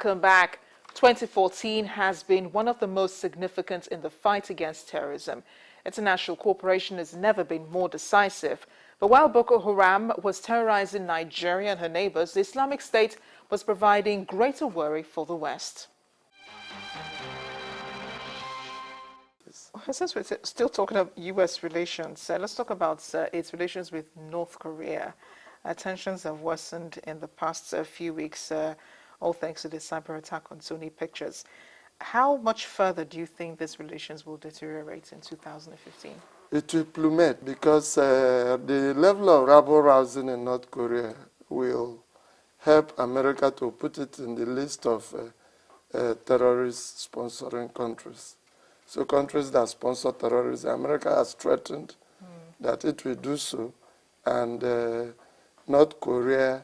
Welcome back. 2014 has been one of the most significant in the fight against terrorism. International cooperation has never been more decisive. But while Boko Haram was terrorizing Nigeria and her neighbors, the Islamic State was providing greater worry for the West. Since we're still talking about U.S. relations, let's talk about its relations with North Korea. Tensions have worsened in the past few weeks, all thanks to the cyber attack on Sony Pictures. How much further do you think these relations will deteriorate in 2015? It will plummet because the level of rabble-rousing in North Korea will help America to put it in the list of terrorist sponsoring countries. So countries that sponsor terrorism, America has threatened that it will do so, and North Korea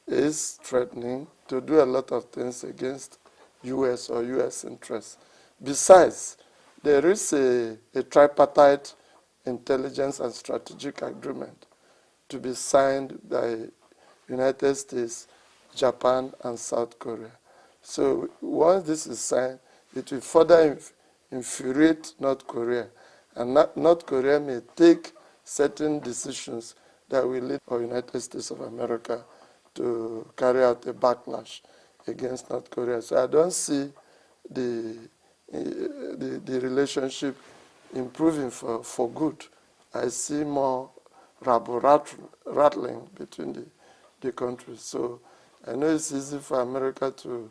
is threatening to do a lot of things against U.S. or U.S. interests. Besides, there is a tripartite intelligence and strategic agreement to be signed by United States, Japan, and South Korea. So once this is signed, it will further infuriate North Korea, and North Korea may take certain decisions that will lead the United States of America to carry out a backlash against North Korea. So I don't see the relationship improving for good. I see more rattling between the countries. So I know it's easy for America to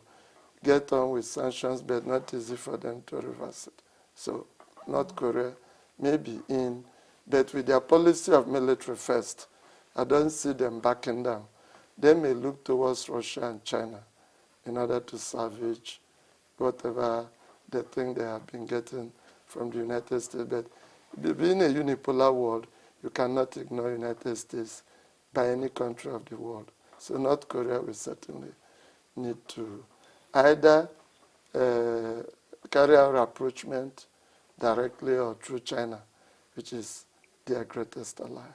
get on with sanctions, but not easy for them to reverse it. So North Korea may be in, but with their policy of military first, I don't see them backing down. They may look towards Russia and China in order to salvage whatever they think they have been getting from the United States. But being a unipolar world, you cannot ignore the United States by any country of the world. So North Korea will certainly need to either carry out rapprochement directly or through China, which is their greatest ally.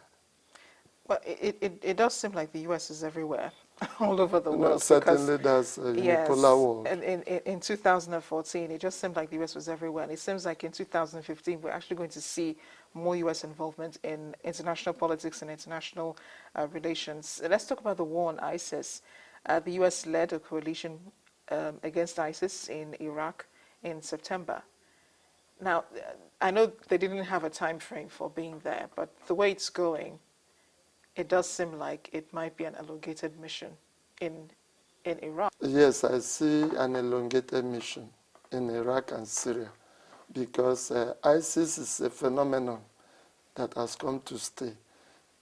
Well, it does seem like the U.S. is everywhere, all over the world. No, certainly that's a unipolar world. In 2014, it just seemed like the U.S. was everywhere. And it seems like in 2015, we're actually going to see more U.S. involvement in international politics and international relations. Let's talk about the war on ISIS. The U.S. led a coalition against ISIS in Iraq in September. Now, I know they didn't have a time frame for being there, but the way it's going, it does seem like it might be an elongated mission in Iraq. Yes, I see an elongated mission in Iraq and Syria because ISIS is a phenomenon that has come to stay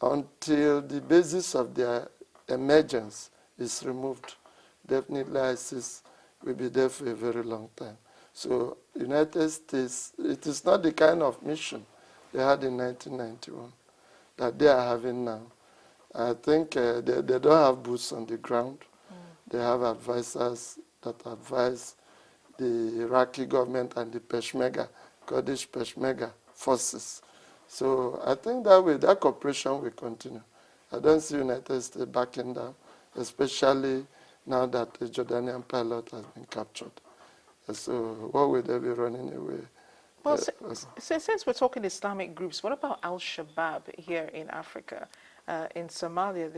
until the basis of their emergence is removed. Definitely ISIS will be there for a very long time. So United States, it is not the kind of mission they had in 1991 that they are having now. I think they don't have boots on the ground. They have advisors that advise the Iraqi government and the Peshmerga, Kurdish Peshmerga forces. So I think that cooperation will continue. I don't see United States backing down, especially now that the Jordanian pilot has been captured. So what will they be running away? Well, since we're talking Islamic groups, what about Al-Shabaab here in Africa? In Somalia,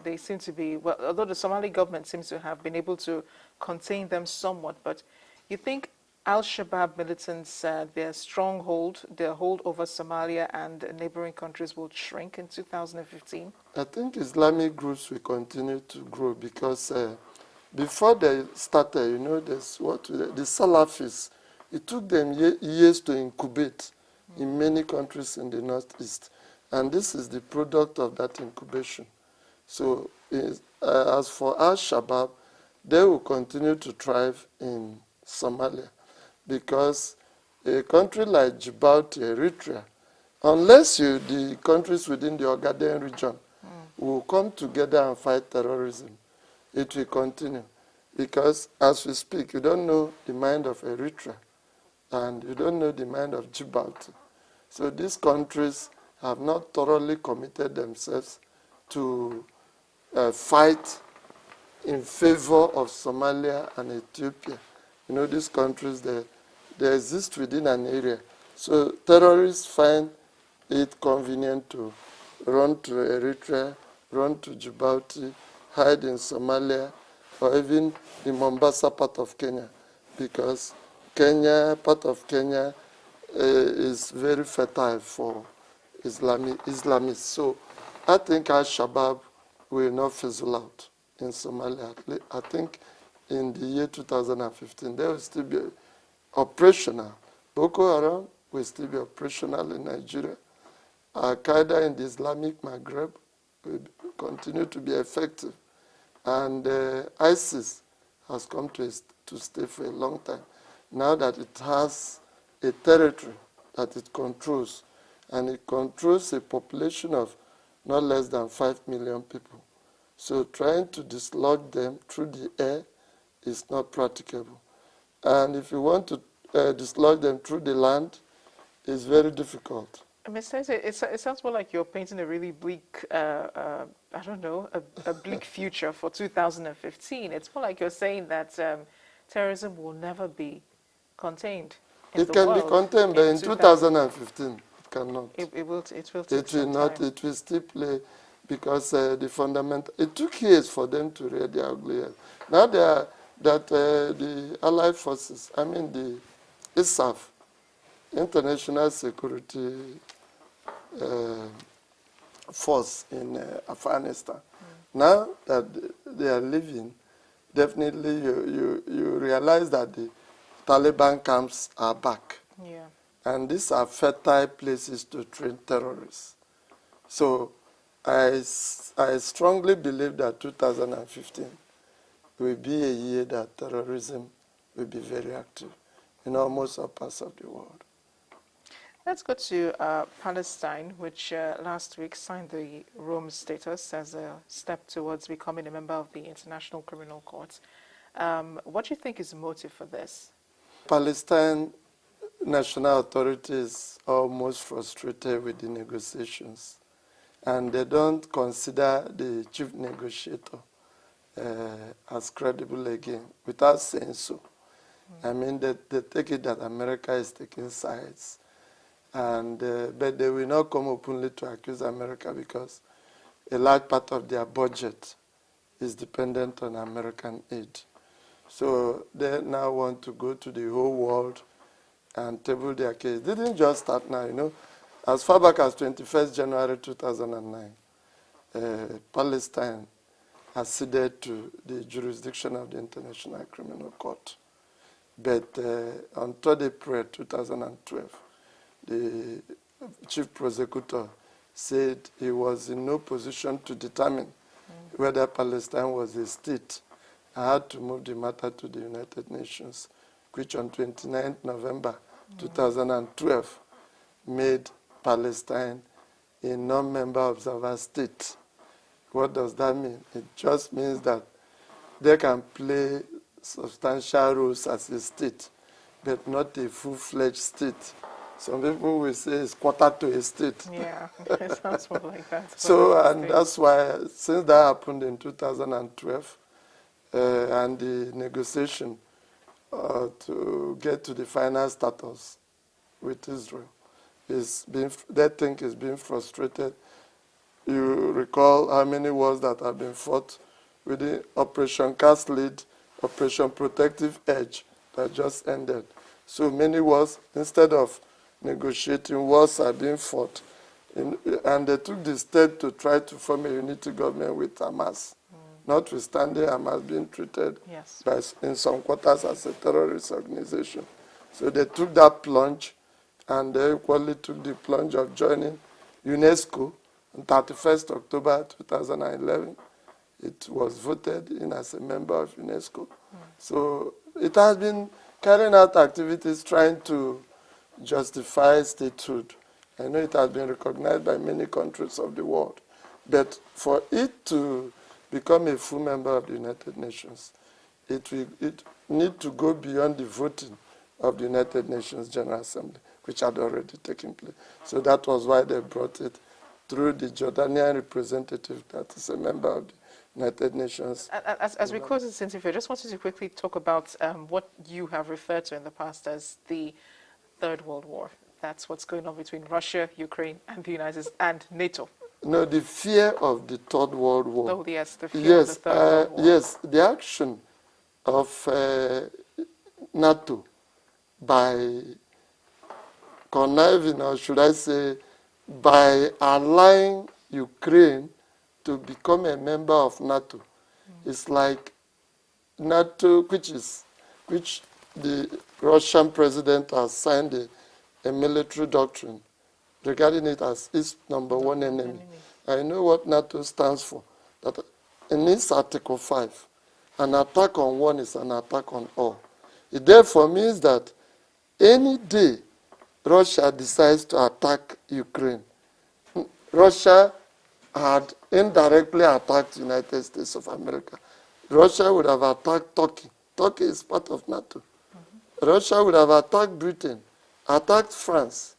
they seem to be, well, although the Somali government seems to have been able to contain them somewhat, but you think Al-Shabaab militants, their stronghold, their hold over Somalia and neighboring countries will shrink in 2015? I think Islamic groups will continue to grow because before they started, you know, the Salafis, it took them years to incubate in many countries in the Northeast. And this is the product of that incubation. So as for Al-Shabaab, they will continue to thrive in Somalia because a country like Djibouti, Eritrea, unless the countries within the Ogaden region will come together and fight terrorism, it will continue. Because as we speak, you don't know the mind of Eritrea and you don't know the mind of Djibouti. So these countries have not thoroughly committed themselves to fight in favor of Somalia and Ethiopia. You know, these countries, they exist within an area. So terrorists find it convenient to run to Eritrea, run to Djibouti, hide in Somalia, or even the Mombasa part of Kenya, because part of Kenya is very fertile for Islamists. So I think Al-Shabaab will not fizzle out in Somalia. I think in the year 2015, they will still be operational. Boko Haram will still be operational in Nigeria. Al-Qaeda in the Islamic Maghreb will continue to be effective. And ISIS has come to stay for a long time. Now that it has a territory that it controls, and it controls a population of not less than 5 million people. So trying to dislodge them through the air is not practicable. And if you want to dislodge them through the land, it's very difficult. Mr. Eze, it sounds more like you're painting a really bleak, I don't know, a bleak future for 2015. It's more like you're saying that terrorism will never be contained in It the can world be contained, but in 2015, it cannot. It will take It will some not. time. It will still play, because the fundamental. It took years for them to rear their ugly head. Now the Allied forces, I mean the ISAF, International Security Force in Afghanistan. Now that they are leaving, definitely you realize that the Taliban camps are back. Yeah. And these are fertile places to train terrorists. So I strongly believe that 2015 will be a year that terrorism will be very active in almost all parts of the world. Let's go to Palestine, which last week signed the Rome Status as a step towards becoming a member of the International Criminal Court. What do you think is the motive for this? Palestine national authorities are almost frustrated with the negotiations, and they don't consider the chief negotiator as credible again, without saying so. I mean, they take it that America is taking sides, and but they will not come openly to accuse America, because a large part of their budget is dependent on American aid. So they now want to go to the whole world and table their case. They didn't just start now, you know. As far back as 21st January 2009, Palestine acceded to the jurisdiction of the International Criminal Court. But on 3rd April 2012, the chief prosecutor said he was in no position to determine whether Palestine was a state. I had to move the matter to the United Nations, which on 29th November 2012 made Palestine a non-member observer state. What does that mean? It just means that they can play substantial roles as a state, but not a full-fledged state. Some people will say it's quarter to a state. Yeah, it sounds more like that. So, and that's why, since that happened in 2012, and the negotiation to get to the final status with Israel they think is being frustrated. You recall how many wars that have been fought with the Operation Cast Lead, Operation Protective Edge that just ended. So many wars, instead of negotiating, wars are being fought. And they took the step to try to form a unity government with Hamas, notwithstanding Hamas being treated in some quarters as a terrorist organization. So they took that plunge, and they equally took the plunge of joining UNESCO on 31st October 2011. It was voted in as a member of UNESCO. So it has been carrying out activities trying to justify statehood. I know it has been recognized by many countries of the world. But for it to become a full member of the United Nations, it need to go beyond the voting of the United Nations General Assembly, which had already taken place. So that was why they brought it through the Jordanian representative that is a member of the United Nations. As we close this interview, I just wanted to quickly talk about what you have referred to in the past as the Third World War. That's what's going on between Russia, Ukraine, and the United States, and NATO. No, the fear of the Third World War. Oh, yes, the fear of the Third World War. Yes, the action of NATO by conniving, or should I say, by allowing Ukraine to become a member of NATO. It's like NATO, which the Russian president has signed a military doctrine regarding it as its number one enemy. I know what NATO stands for. That in its Article 5, an attack on one is an attack on all. It therefore means that any day Russia decides to attack Ukraine, Russia had indirectly attacked the United States of America. Russia would have attacked Turkey. Turkey is part of NATO. Russia would have attacked Britain, attacked France,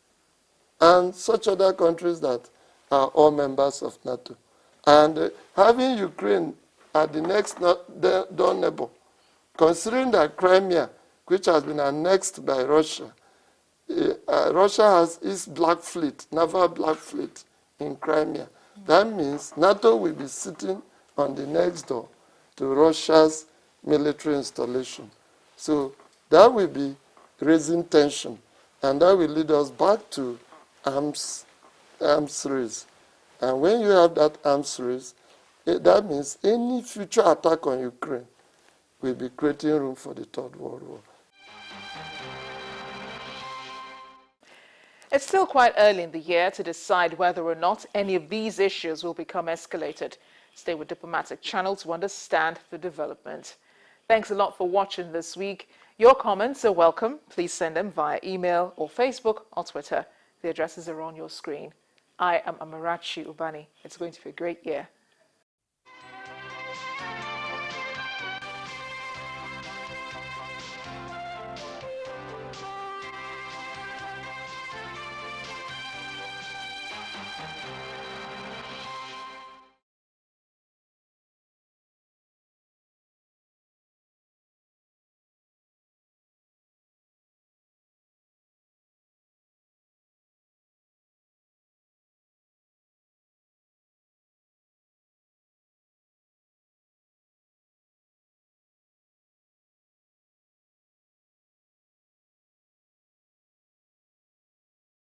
and such other countries that are all members of NATO. And having Ukraine at the next door neighbor, considering that Crimea, which has been annexed by Russia, Russia has its Black Fleet, naval Black Fleet in Crimea. That means NATO will be sitting on the next door to Russia's military installation. So that will be raising tension, and that will lead us back to arms race. And when you have that arms race, that means any future attack on Ukraine will be creating room for the Third World War. It's still quite early in the year to decide whether or not any of these issues will become escalated. Stay with Diplomatic Channel to understand the development. Thanks a lot for watching this week. Your comments are welcome. Please send them via email or Facebook or Twitter. The addresses are on your screen. I am Amarachi Ubani. It's going to be a great year.